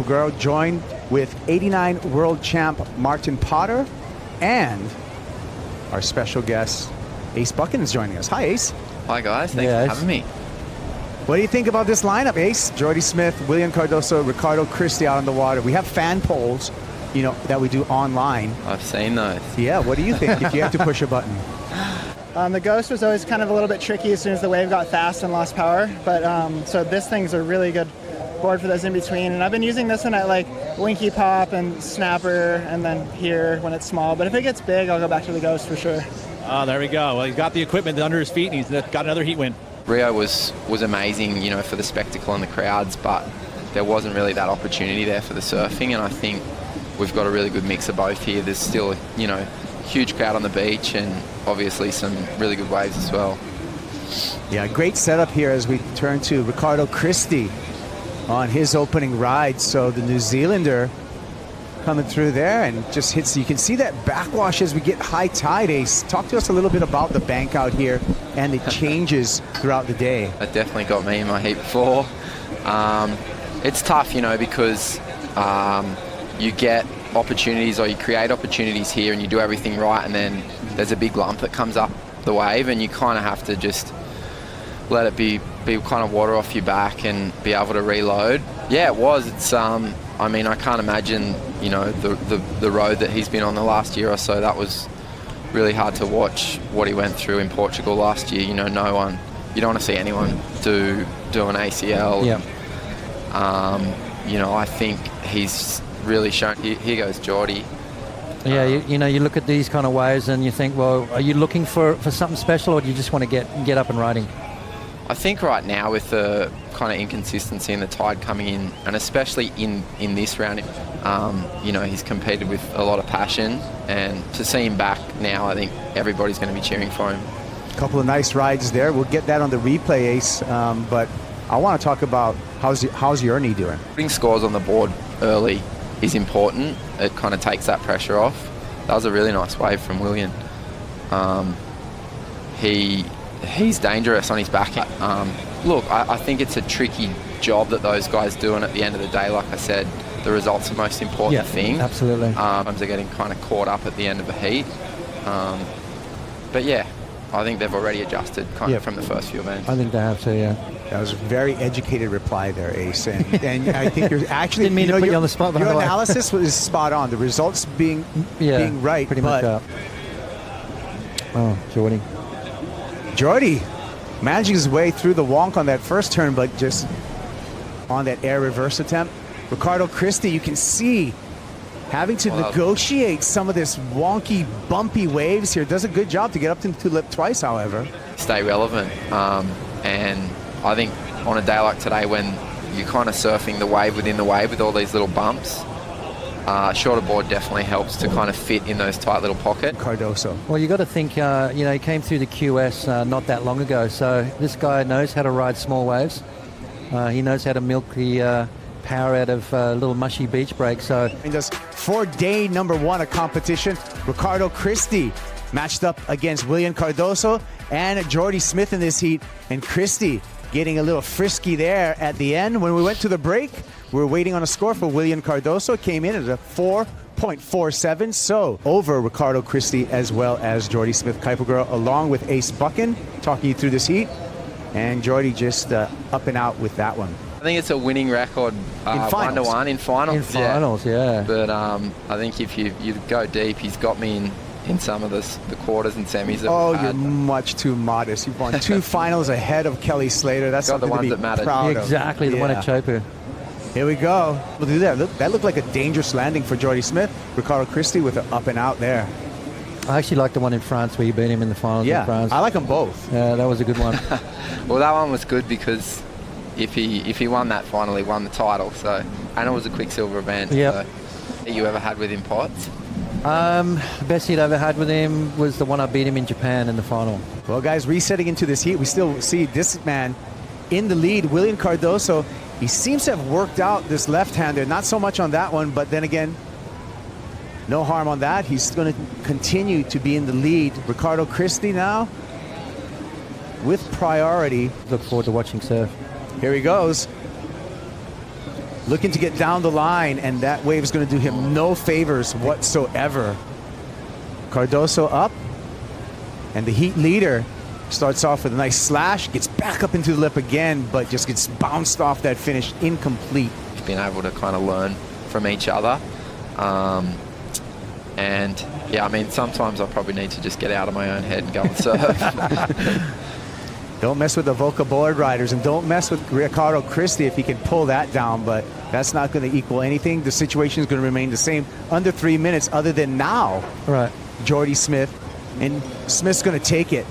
Girl, joined with 89 world champ Martin Potter and our special guest Ace Buchan is joining us. Hi, Ace. Hi, guys. Thanks for having me. What do you think about this lineup, Ace? Jordy Smith, Willian Cardoso, Ricardo, Christie out on the water. We have fan polls, you know, that we do online. I've seen those. Yeah, what do you think if you have to push a button? The Ghost was always kind of a little bit tricky as soon as the wave got fast and lost power. But so this thing's a really good board for those in between. And I've been using this one at like Winky Pop and Snapper and then here when it's small. But if it gets big, I'll go back to the Ghost for sure. Oh, there we go. Well, he's got the equipment under his feet and he's got another heat win. Rio was amazing, you know, for the spectacle and the crowds, but there wasn't really that opportunity there for the surfing, and I think we've got a really good mix of both here. There's still, you know, huge crowd on the beach and obviously some really good waves as well. Yeah, great setup here as we turn to Ricardo Christie on his opening ride. So the New Zealander coming through there and just hits. You can see that backwash as we get high tide, Ace. Talk to us a little bit about the bank out here and the changes throughout the day. That definitely got me in my heat before. It's tough, you know, because you get opportunities or you create opportunities here and you do everything right, and then there's a big lump that comes up the wave and you kind of have to just let it be kind of water off your back and be able to reload. Yeah, it was. It's I mean, I can't imagine, you know, the road that he's been on the last year or so. That was really hard to watch what he went through in Portugal last year. You know, you don't want to see anyone do an ACL. Yeah. You know, I think he's really shown. Here goes Jordy. Yeah, you know, you look at these kind of waves and you think, well, are you looking for something special, or do you just want to get up and riding? I think right now with the kind of inconsistency and the tide coming in, and especially in this round, you know, he's competed with a lot of passion, and to see him back now, I think everybody's going to be cheering for him. A couple of nice rides there. We'll get that on the replay, Ace. But I want to talk about how's your knee doing? Putting scores on the board early is important. It kind of takes that pressure off. That was a really nice wave from Willian. He's dangerous on his back. Look, I think it's a tricky job that those guys do, and at the end of the day, like I said, the result's the most important thing. Absolutely. They're getting kind of caught up at the end of a heat. But yeah, I think they've already adjusted kind of from the first few events. I think they have to, yeah. That was a very educated reply there, Ace. And I think you're actually, Didn't mean to put you on the spot, by your the way. analysis was spot on. The results being right. Pretty much up. Oh, Jordy. Jordy managing his way through the wonk on that first turn, but just on that air reverse attempt. Ricardo Christie, you can see having to negotiate some of this wonky, bumpy waves here. Does a good job to get up to lip twice, however. Stay relevant. And I think on a day like today when you're kind of surfing the wave within the wave with all these little bumps, shorter board definitely helps to kind of fit in those tight little pockets. Cardoso. Well, you got to think, you know, he came through the QS not that long ago, so this guy knows how to ride small waves. He knows how to milk the power out of little mushy beach breaks. So, and just for day number one of competition, Ricardo Christie matched up against Willian Cardoso and Jordy Smith in this heat, and Christie getting a little frisky there at the end. When we went to the break, we were waiting on a score for Willian Cardoso. It came in at a 4.47, so over Ricardo Christie as well as Jordy Smith. Kuiper Girl along with Ace Buchan talking you through this heat, and Jordy just up and out with that one. I think it's a winning record, 1-1 in finals. In finals, yeah. But I think if you go deep, he's got me in some of the quarters and semis. You're much too modest. You've won 2 finals ahead of Kelly Slater. That's got something the ones to be that mattered. proud of. Exactly, the one at Chopu. Here we go. We'll do that. That looked like a dangerous landing for Jordy Smith. Ricardo Christie with an up and out there. I actually like the one in France where you beat him in the finals in France. I like them both. Yeah, that was a good one. Well, that one was good because if he won that final, he won the title. So, and it was a Quicksilver event. Yep. So, you ever had with him, Potts? The best heat I ever had with him was the one I beat him in Japan in the final. Well, guys, resetting into this heat, we still see this man in the lead, Willian Cardoso. He seems to have worked out this left-hander. Not so much on that one, but then again, no harm on that. He's going to continue to be in the lead. Ricardo Christie now with priority. Look forward to watching surf. Here he goes. looking to get down the line, and that wave is going to do him no favors whatsoever. Cardoso up, and the heat leader starts off with a nice slash, gets back up into the lip again, but just gets bounced off that finish, incomplete. Been able to kind of learn from each other. And yeah, I mean, sometimes I probably need to just get out of my own head and go and serve. Don't mess with the Volca board riders, and don't mess with Ricardo Christie if he can pull that down, but that's not going to equal anything. The situation is going to remain the same under 3 minutes, other than now. Right. Jordy Smith, and Smith's going to take it.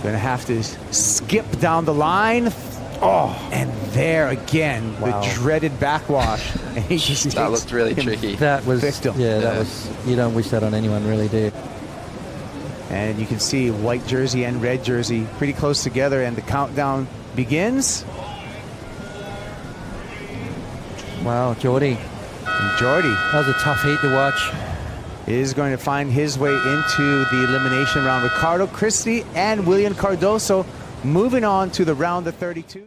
Going to have to skip down the line. Oh, and there again, wow. The dreaded backwash. And he just that looked really tricky. That was, victim. yeah, that was, you don't wish that on anyone, really, do you? And you can see white jersey and red jersey pretty close together, and the countdown begins. Wow, Jordy. And Jordy That was a tough heat to watch. is going to find his way into the elimination round. Ricardo Christie and Willian Cardoso moving on to the round of 32.